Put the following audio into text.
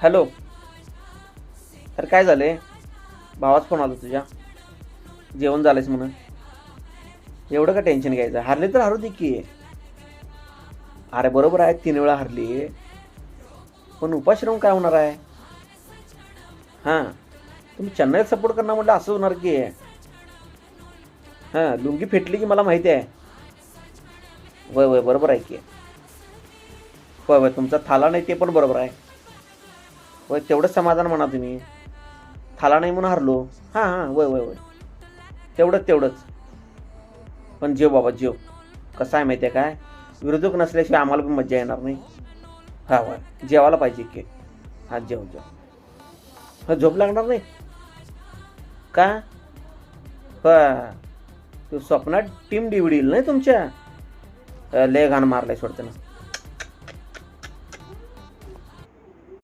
Hello. अरे काय झालंय? भावाच फोन आला तुझ्या. जेवण झालंयस म्हणून. एवढं का टेन्शन घ्यायचं? हारली तर हारू दे की. अरे बरोबर आहे, 3 वेळा हारली. पण उपाशी राहून काय होणार आहे? हां. तुम्ही चेन्नईला सपोर्ट करणार म्हटलं असं होणार की. हां, लुंगी फेटली की मला माहिती आहे. होय होय, बरोबर आहे की. होय होय, तुमचा थाला नाही ते पण बरोबर आहे. होय, तेवढंच समाधान म्हणा तुम्ही. थाला नाही म्हणून हारलो. हां हां, होय होय होय. तेवढंच तेवढंच. पण जेव बाबा जेव. कसं आहे माहिती आहे काय? विरोधक नसल्याशिवाय आम्हाला पण मज्जा येणार नाही. हां होय, जेवायला पाहिजे की. हां, जेव जेव. हां, झोप लागणार नाही? का? हां. तो स्वप्नात टीम डिवडील नाही तुमच्या. लय घाण मारलाय सोड त्यानं.